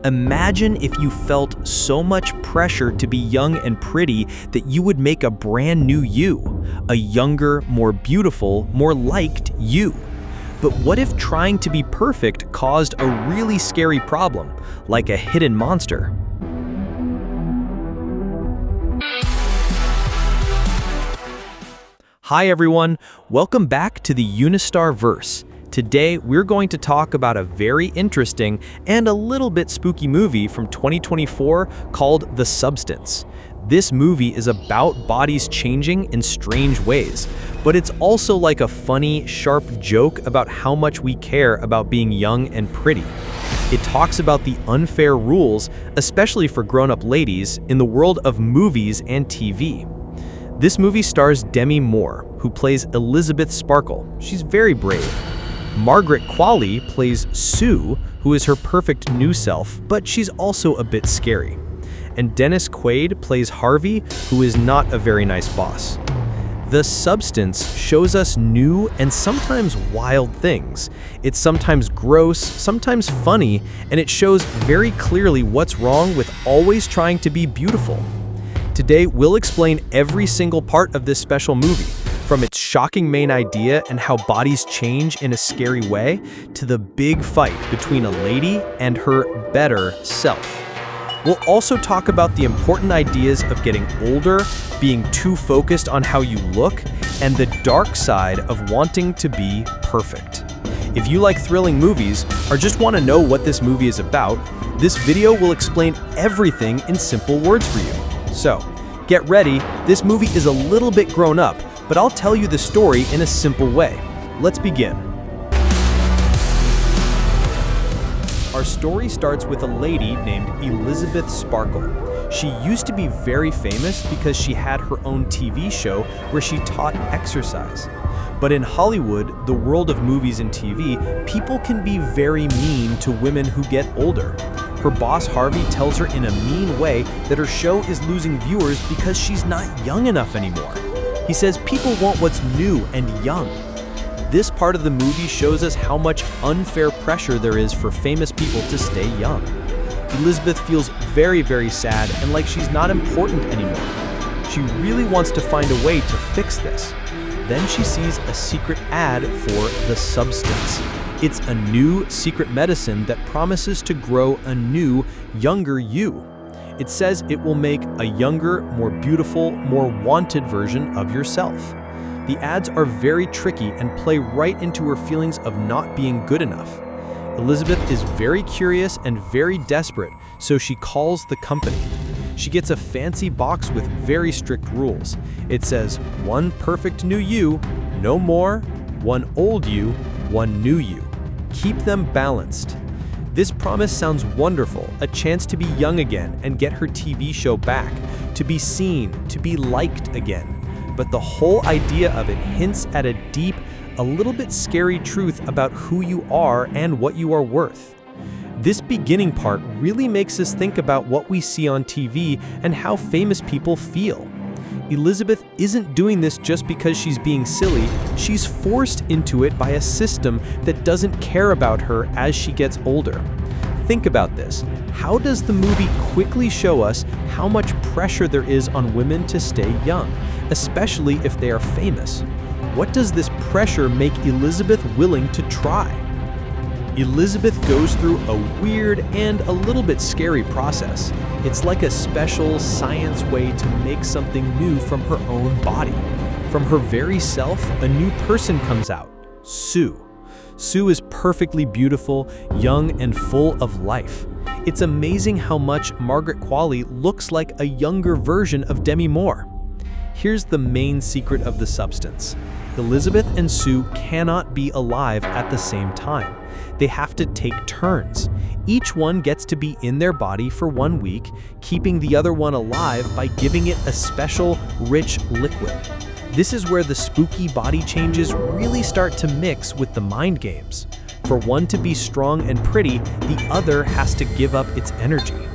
Imagine if you felt so much pressure to be young and pretty that you would make a brand new you, a younger, more beautiful, more liked you. But what if trying to be perfect caused a really scary problem, like a hidden monster? Hi everyone, welcome back to the UniStarVerse. Today, we're going to talk about a very interesting and a little bit spooky movie from 2024 called The Substance. This movie is about bodies changing in strange ways, but it's also like a funny, sharp joke about how much we care about being young and pretty. It talks about the unfair rules, especially for grown-up ladies, in the world of movies and TV. This movie stars Demi Moore, who plays Elisabeth Sparkle. She's very brave. Margaret Qualley plays Sue, who is her perfect new self, but she's also a bit scary. And Dennis Quaid plays Harvey, who is not a very nice boss. The Substance shows us new and sometimes wild things. It's sometimes gross, sometimes funny, and it shows very clearly what's wrong with always trying to be beautiful. Today, we'll explain every single part of this special movie, from its shocking main idea and how bodies change in a scary way, to the big fight between a lady and her better self. We'll also talk about the important ideas of getting older, being too focused on how you look, and the dark side of wanting to be perfect. If you like thrilling movies, or just want to know what this movie is about, this video will explain everything in simple words for you. So, get ready, this movie is a little bit grown up, but I'll tell you the story in a simple way. Let's begin. Our story starts with a lady named Elisabeth Sparkle. She used to be very famous because she had her own TV show where she taught exercise. But in Hollywood, the world of movies and TV, people can be very mean to women who get older. Her boss Harvey tells her in a mean way that her show is losing viewers because she's not young enough anymore. He says people want what's new and young. This part of the movie shows us how much unfair pressure there is for famous people to stay young. Elisabeth feels very, very sad and like she's not important anymore. She really wants to find a way to fix this. Then she sees a secret ad for The Substance. It's a new secret medicine that promises to grow a new, younger you. It says it will make a younger, more beautiful, more wanted version of yourself. The ads are very tricky and play right into her feelings of not being good enough. Elisabeth is very curious and very desperate, so she calls the company. She gets a fancy box with very strict rules. It says, one perfect new you, no more, one old you, one new you. Keep them balanced. This promise sounds wonderful, a chance to be young again and get her TV show back, to be seen, to be liked again. But the whole idea of it hints at a deep, a little bit scary truth about who you are and what you are worth. This beginning part really makes us think about what we see on TV and how famous people feel. Elisabeth isn't doing this just because she's being silly, she's forced into it by a system that doesn't care about her as she gets older. Think about this. How does the movie quickly show us how much pressure there is on women to stay young, especially if they are famous? What does this pressure make Elisabeth willing to try? Elisabeth goes through a weird and a little bit scary process. It's like a special science way to make something new from her own body. From her very self, a new person comes out, Sue. Sue is perfectly beautiful, young, and full of life. It's amazing how much Margaret Qualley looks like a younger version of Demi Moore. Here's the main secret of The Substance. Elisabeth and Sue cannot be alive at the same time. They have to take turns. Each one gets to be in their body for 1 week, keeping the other one alive by giving it a special, rich liquid. This is where the spooky body changes really start to mix with the mind games. For one to be strong and pretty, the other has to give up its energy.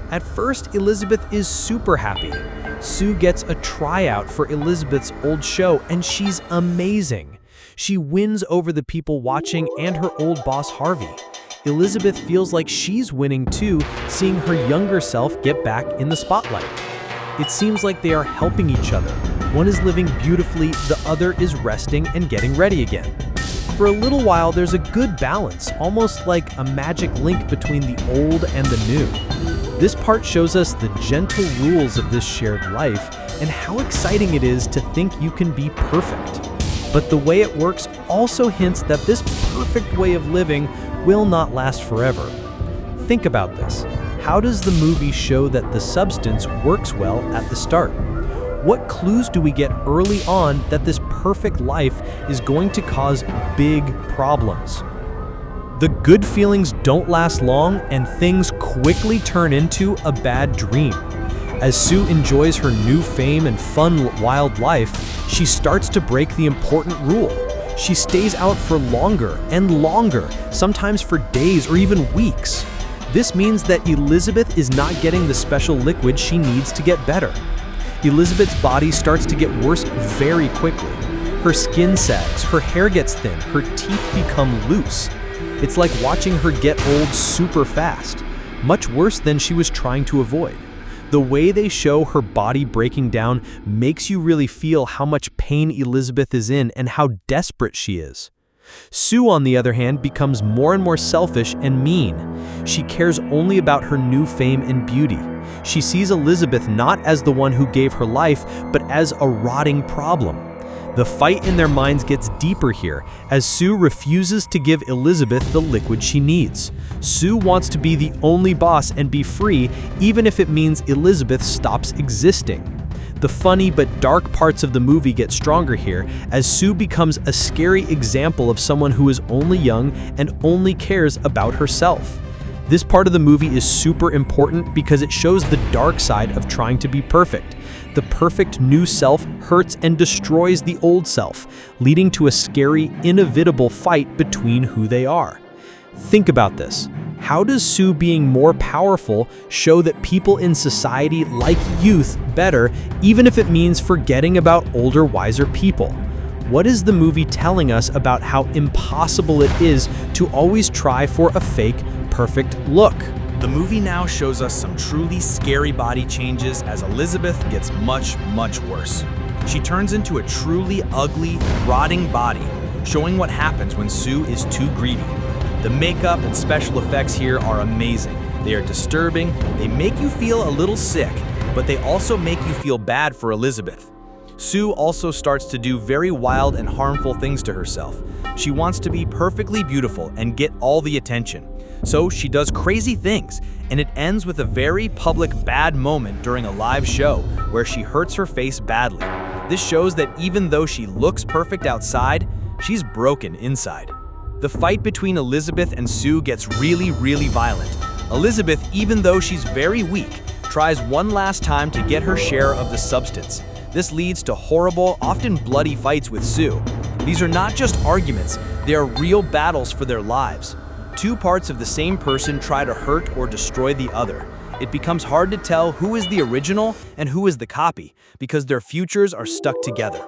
At first, Elisabeth is super happy. Sue gets a tryout for Elisabeth's old show, and she's amazing. She wins over the people watching and her old boss Harvey. Elisabeth feels like she's winning too, seeing her younger self get back in the spotlight. It seems like they are helping each other. One is living beautifully, the other is resting and getting ready again. For a little while, there's a good balance, almost like a magic link between the old and the new. This part shows us the gentle rules of this shared life and how exciting it is to think you can be perfect. But the way it works also hints that this perfect way of living will not last forever. Think about this. How does the movie show that the substance works well at the start? What clues do we get early on that this perfect life is going to cause big problems? The good feelings don't last long and things quickly turn into a bad dream. As Sue enjoys her new fame and fun wild life, she starts to break the important rule. She stays out for longer and longer, sometimes for days or even weeks. This means that Elisabeth is not getting the special liquid she needs to get better. Elisabeth's body starts to get worse very quickly. Her skin sags, her hair gets thin, her teeth become loose. It's like watching her get old super fast, much worse than she was trying to avoid. The way they show her body breaking down makes you really feel how much pain Elisabeth is in and how desperate she is. Sue, on the other hand, becomes more and more selfish and mean. She cares only about her new fame and beauty. She sees Elisabeth not as the one who gave her life, but as a rotting problem. The fight in their minds gets deeper here, as Sue refuses to give Elisabeth the liquid she needs. Sue wants to be the only boss and be free, even if it means Elisabeth stops existing. The funny but dark parts of the movie get stronger here, as Sue becomes a scary example of someone who is only young and only cares about herself. This part of the movie is super important because it shows the dark side of trying to be perfect. The perfect new self hurts and destroys the old self, leading to a scary, inevitable fight between who they are. Think about this. How does Sue being more powerful show that people in society like youth better, even if it means forgetting about older, wiser people? What is the movie telling us about how impossible it is to always try for a fake, perfect look? The movie now shows us some truly scary body changes as Elisabeth gets much, much worse. She turns into a truly ugly, rotting body, showing what happens when Sue is too greedy. The makeup and special effects here are amazing. They are disturbing, they make you feel a little sick, but they also make you feel bad for Elisabeth. Sue also starts to do very wild and harmful things to herself. She wants to be perfectly beautiful and get all the attention. So she does crazy things, and it ends with a very public bad moment during a live show where she hurts her face badly. This shows that even though she looks perfect outside, she's broken inside. The fight between Elisabeth and Sue gets really, really violent. Elisabeth, even though she's very weak, tries one last time to get her share of the substance. This leads to horrible, often bloody fights with Sue. These are not just arguments, they are real battles for their lives. Two parts of the same person try to hurt or destroy the other. It becomes hard to tell who is the original and who is the copy, because their futures are stuck together.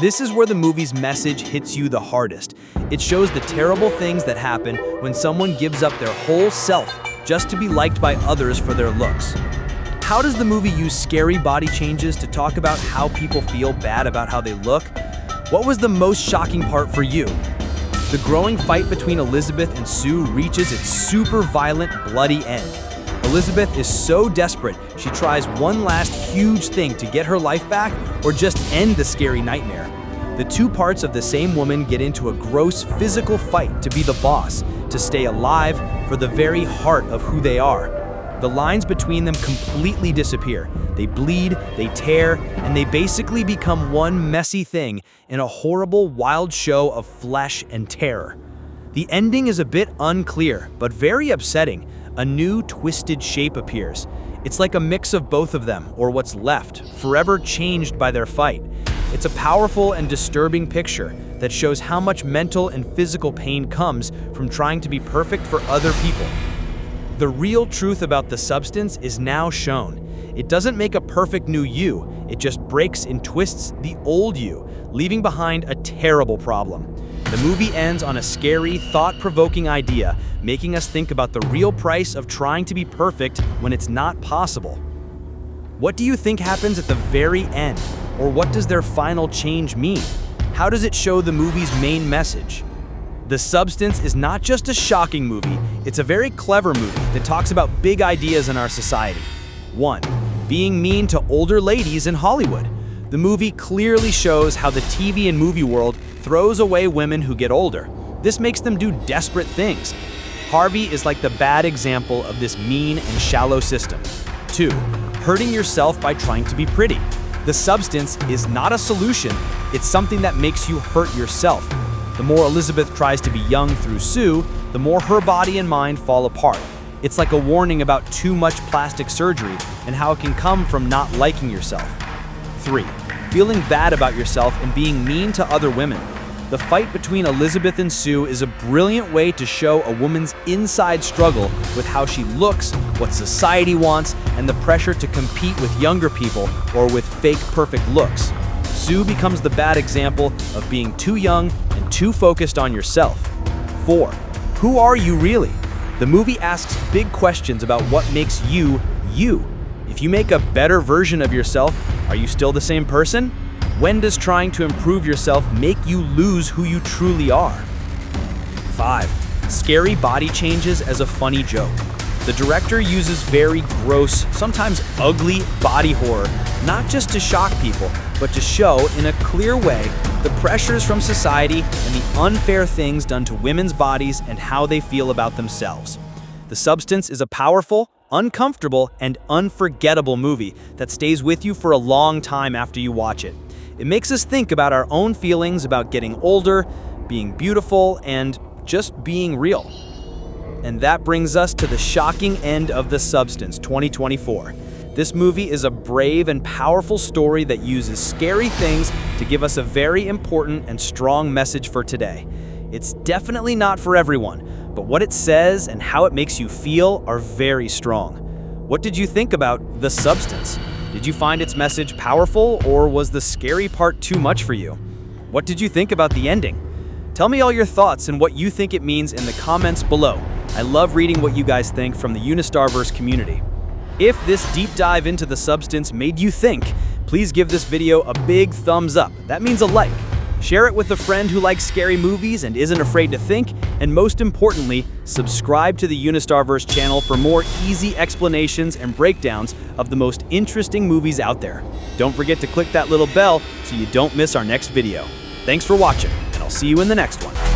This is where the movie's message hits you the hardest. It shows the terrible things that happen when someone gives up their whole self just to be liked by others for their looks. How does the movie use scary body changes to talk about how people feel bad about how they look? What was the most shocking part for you? The growing fight between Elisabeth and Sue reaches its super violent, bloody end. Elisabeth is so desperate, she tries one last huge thing to get her life back or just end the scary nightmare. The two parts of the same woman get into a gross physical fight to be the boss, to stay alive for the very heart of who they are. The lines between them completely disappear. They bleed, they tear, and they basically become one messy thing in a horrible, wild show of flesh and terror. The ending is a bit unclear, but very upsetting. A new, twisted shape appears. It's like a mix of both of them, or what's left, forever changed by their fight. It's a powerful and disturbing picture that shows how much mental and physical pain comes from trying to be perfect for other people. The real truth about the substance is now shown. It doesn't make a perfect new you, it just breaks and twists the old you, leaving behind a terrible problem. The movie ends on a scary, thought-provoking idea, making us think about the real price of trying to be perfect when it's not possible. What do you think happens at the very end? Or what does their final change mean? How does it show the movie's main message? The Substance is not just a shocking movie, it's a very clever movie that talks about big ideas in our society. 1. Being mean to older ladies in Hollywood. The movie clearly shows how the TV and movie world throws away women who get older. This makes them do desperate things. Harvey is like the bad example of this mean and shallow system. 2. Hurting yourself by trying to be pretty. The Substance is not a solution, it's something that makes you hurt yourself. The more Elisabeth tries to be young through Sue, the more her body and mind fall apart. It's like a warning about too much plastic surgery and how it can come from not liking yourself. 3. Feeling bad about yourself and being mean to other women. The fight between Elisabeth and Sue is a brilliant way to show a woman's inside struggle with how she looks, what society wants, and the pressure to compete with younger people or with fake perfect looks. Sue becomes the bad example of being too young and too focused on yourself. 4. Who are you really? The movie asks big questions about what makes you, you. If you make a better version of yourself, are you still the same person? When does trying to improve yourself make you lose who you truly are? 5. Scary body changes as a funny joke. The director uses very gross, sometimes ugly body horror, not just to shock people, but to show, in a clear way, the pressures from society and the unfair things done to women's bodies and how they feel about themselves. The Substance is a powerful, uncomfortable, and unforgettable movie that stays with you for a long time after you watch it. It makes us think about our own feelings about getting older, being beautiful, and just being real. And that brings us to the shocking end of The Substance 2024. This movie is a brave and powerful story that uses scary things to give us a very important and strong message for today. It's definitely not for everyone, but what it says and how it makes you feel are very strong. What did you think about The Substance? Did you find its message powerful, or was the scary part too much for you? What did you think about the ending? Tell me all your thoughts and what you think it means in the comments below. I love reading what you guys think from the UniStarVerse community. If this deep dive into The Substance made you think, please give this video a big thumbs up. That means a like. Share it with a friend who likes scary movies and isn't afraid to think, and most importantly, subscribe to the UniStarVerse channel for more easy explanations and breakdowns of the most interesting movies out there. Don't forget to click that little bell so you don't miss our next video. Thanks for watching, and I'll see you in the next one.